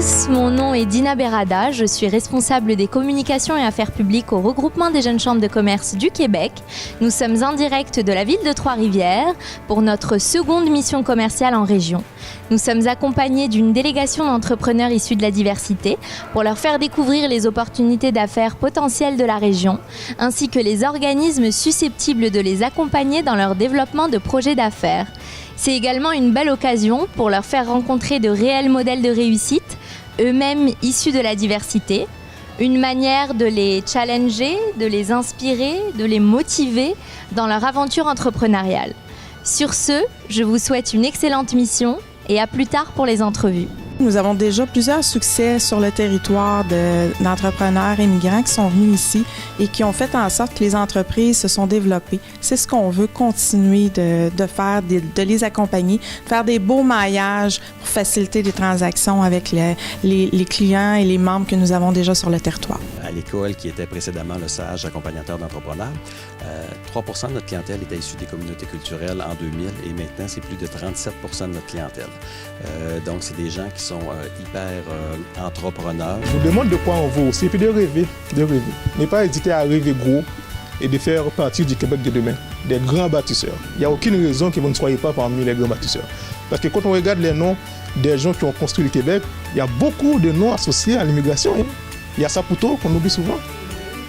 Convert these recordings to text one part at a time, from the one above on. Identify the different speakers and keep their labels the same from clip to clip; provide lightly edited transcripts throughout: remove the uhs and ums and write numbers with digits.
Speaker 1: tous, mon nom est Dina Berada, je suis responsable des communications et affaires publiques au regroupement des jeunes chambres de commerce du Québec. Nous sommes en direct de la ville de Trois-Rivières pour notre seconde mission commerciale en région. Nous sommes accompagnés d'une délégation d'entrepreneurs issus de la diversité pour leur faire découvrir les opportunités d'affaires potentielles de la région, ainsi que les organismes susceptibles de les accompagner dans leur développement de projets d'affaires. C'est également une belle occasion pour leur faire rencontrer de réels modèles de réussite, eux-mêmes issus de la diversité, une manière de les challenger, de les inspirer, de les motiver dans leur aventure entrepreneuriale. Sur ce, je vous souhaite une excellente mission et à plus tard pour les entrevues.
Speaker 2: Nous avons déjà plusieurs succès sur le territoire d'entrepreneurs immigrants qui sont venus ici et qui ont fait en sorte que les entreprises se sont développées. C'est ce qu'on veut continuer de faire, de les accompagner, faire des beaux maillages pour faciliter les transactions avec les clients et les membres que nous avons déjà sur le territoire.
Speaker 3: À l'école qui était précédemment le SAGE, accompagnateur d'entrepreneurs, 3% de notre clientèle était issue des communautés culturelles en 2000 et maintenant c'est plus de 37% de notre clientèle. Donc c'est des gens qui sont hyper entrepreneurs.
Speaker 4: Je vous demande de quoi on vaut aussi, puis de rêver, de rêver. Ne pas hésiter à rêver gros et de faire partie du Québec de demain, des grands bâtisseurs. Il n'y a aucune raison que vous ne soyez pas parmi les grands bâtisseurs. Parce que quand on regarde les noms des gens qui ont construit le Québec, il y a beaucoup de noms associés à l'immigration. Il y a Saputo, qu'on oublie souvent,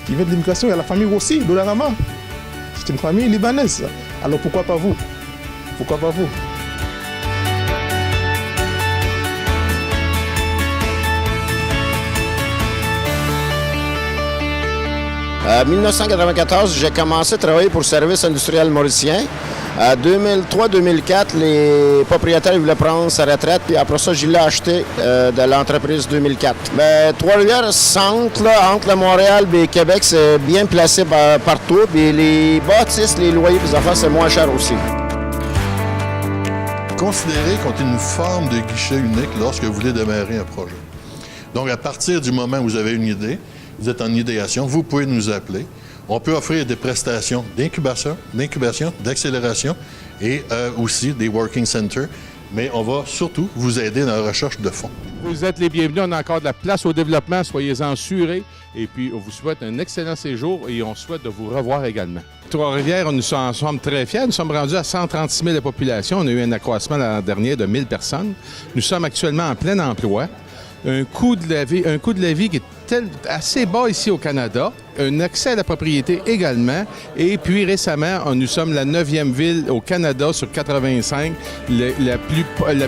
Speaker 4: qui vient de l'immigration. Il y a la famille Rossi, Dollarama. C'est une famille libanaise. Alors pourquoi pas vous? Pourquoi pas vous?
Speaker 5: En 1994, j'ai commencé à travailler pour le service industriel mauricien. En 2003-2004, les propriétaires voulaient prendre sa retraite, puis après ça, je l'ai acheté de l'entreprise 2004. Mais Trois-Rivières, centre, entre Montréal et Québec, c'est bien placé partout. Puis les bâtisses, les loyers, les affaires, c'est moins cher aussi.
Speaker 6: Considérez qu'on est une forme de guichet unique lorsque vous voulez démarrer un projet. Donc, à partir du moment où vous avez une idée, vous êtes en idéation, vous pouvez nous appeler. On peut offrir des prestations d'incubation, d'accélération et aussi des working centers. Mais on va surtout vous aider dans la recherche de fonds.
Speaker 7: Vous êtes les bienvenus. On a encore de la place au développement. Soyez-en assurés. Et puis, on vous souhaite un excellent séjour et on souhaite de vous revoir également. Trois-Rivières, nous sommes très fiers. Nous sommes rendus à 136 000 de population. On a eu un accroissement l'an dernier de 1 000 personnes. Nous sommes actuellement en plein emploi. Un coût de la vie qui est assez bas ici au Canada, un accès à la propriété également, et puis récemment, nous sommes la 9e ville au Canada sur 85, la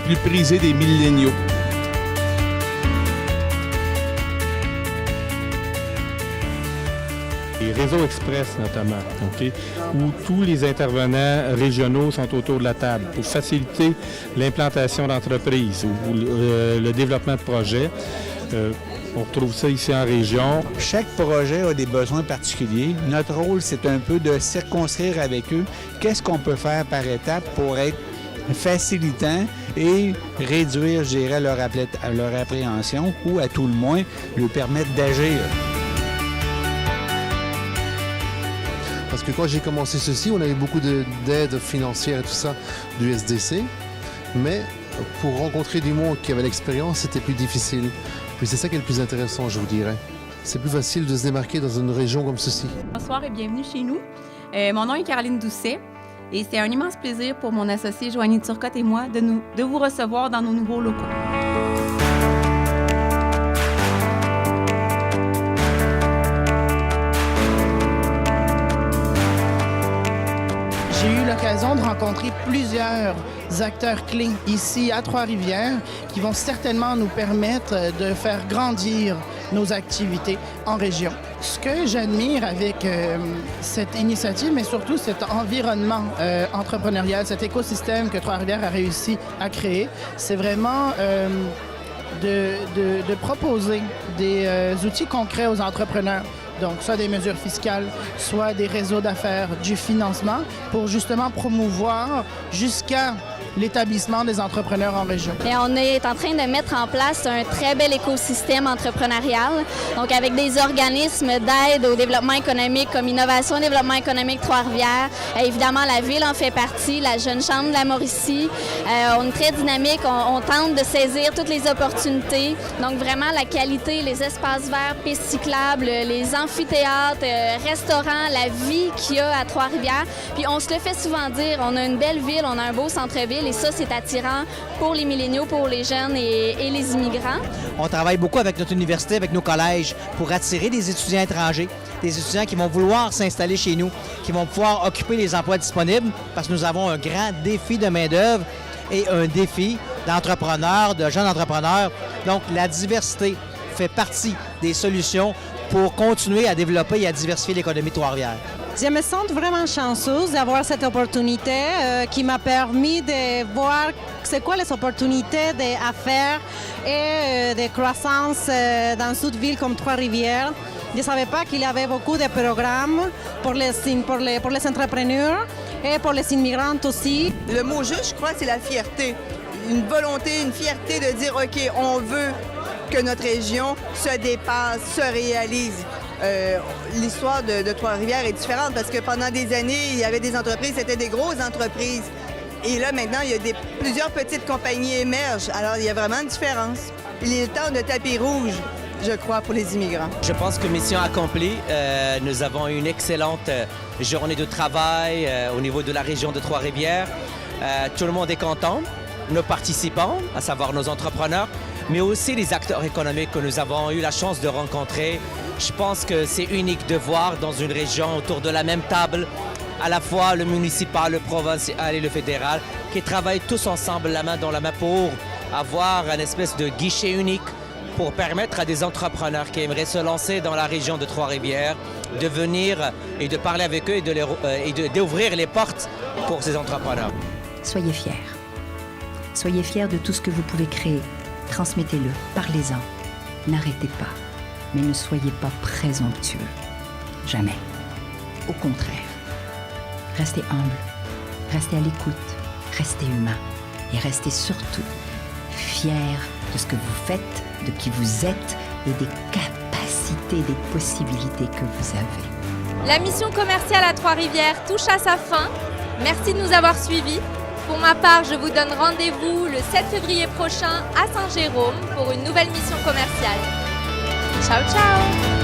Speaker 7: plus prisée des milléniaux.
Speaker 8: Les réseaux express notamment, okay, où tous les intervenants régionaux sont autour de la table pour faciliter l'implantation d'entreprises ou le développement de projets. On retrouve ça ici en région.
Speaker 9: Chaque projet a des besoins particuliers. Notre rôle, c'est un peu de circonscrire avec eux qu'est-ce qu'on peut faire par étape pour être facilitant et réduire, je dirais, leur appréhension ou, à tout le moins, leur permettre d'agir.
Speaker 10: Parce que quand j'ai commencé ceci, on avait beaucoup d'aides financières et tout ça du SDC, mais pour rencontrer du monde qui avait l'expérience, c'était plus difficile. Puis c'est ça qui est le plus intéressant, je vous dirais. C'est plus facile de se démarquer dans une région comme ceci.
Speaker 11: Bonsoir et bienvenue chez nous. Mon nom est Caroline Doucet et c'est un immense plaisir pour mon associé Joanie Turcotte et moi de vous recevoir dans nos nouveaux locaux.
Speaker 12: J'ai eu l'occasion de rencontrer plusieurs acteurs clés ici à Trois-Rivières qui vont certainement nous permettre de faire grandir nos activités en région. Ce que j'admire avec cette initiative, mais surtout cet environnement entrepreneurial, cet écosystème que Trois-Rivières a réussi à créer, c'est vraiment de proposer des outils concrets aux entrepreneurs. Donc, soit des mesures fiscales, soit des réseaux d'affaires, du financement, pour justement promouvoir jusqu'à l'établissement des entrepreneurs en région.
Speaker 13: Et on est en train de mettre en place un très bel écosystème entrepreneurial, donc avec des organismes d'aide au développement économique comme Innovation et Développement économique Trois-Rivières. Évidemment, la ville en fait partie, la Jeune Chambre de la Mauricie. On est très dynamique, on tente de saisir toutes les opportunités. Donc vraiment, la qualité, les espaces verts, pistes cyclables, les amphithéâtres, restaurants, la vie qu'il y a à Trois-Rivières. Puis on se le fait souvent dire, on a une belle ville, on a un beau centre-ville et ça, c'est attirant pour les milléniaux, pour les jeunes et les immigrants.
Speaker 14: On travaille beaucoup avec notre université, avec nos collèges pour attirer des étudiants étrangers, des étudiants qui vont vouloir s'installer chez nous, qui vont pouvoir occuper les emplois disponibles parce que nous avons un grand défi de main-d'œuvre et un défi d'entrepreneurs, de jeunes entrepreneurs. Donc, la diversité fait partie des solutions pour continuer à développer et à diversifier l'économie de Trois-Rivières.
Speaker 15: Je me sens vraiment chanceuse d'avoir cette opportunité qui m'a permis de voir c'est quoi les opportunités d'affaires et de croissance dans une ville comme Trois-Rivières. Je ne savais pas qu'il y avait beaucoup de programmes pour les entrepreneurs et pour les immigrants aussi.
Speaker 16: Le mot juste, je crois, c'est la fierté. Une volonté, une fierté de dire, OK, on veut que notre région se dépasse, se réalise. L'histoire de Trois-Rivières est différente parce que pendant des années, il y avait des entreprises, c'était des grosses entreprises. Et là, maintenant, il y a plusieurs petites compagnies émergent. Alors, il y a vraiment une différence. Il est le temps de tapis rouge, je crois, pour les immigrants.
Speaker 17: Je pense que mission accomplie. Nous avons eu une excellente journée de travail au niveau de la région de Trois-Rivières. Tout le monde est content. Nos participants, à savoir nos entrepreneurs, mais aussi les acteurs économiques que nous avons eu la chance de rencontrer. Je pense que c'est unique de voir dans une région autour de la même table à la fois le municipal, le provincial et le fédéral qui travaillent tous ensemble la main dans la main pour avoir une espèce de guichet unique pour permettre à des entrepreneurs qui aimeraient se lancer dans la région de Trois-Rivières de venir et de parler avec eux et d'ouvrir les portes pour ces entrepreneurs.
Speaker 18: Soyez fiers. Soyez fiers de tout ce que vous pouvez créer. Transmettez-le, parlez-en. N'arrêtez pas, mais ne soyez pas présomptueux. Jamais. Au contraire. Restez humble, restez à l'écoute, restez humain et restez surtout fiers de ce que vous faites, de qui vous êtes et des capacités, des possibilités que vous avez.
Speaker 1: La mission commerciale à Trois-Rivières touche à sa fin. Merci de nous avoir suivis. Pour ma part, je vous donne rendez-vous le 7 février prochain à Saint-Jérôme pour une nouvelle mission commerciale. Ciao, ciao!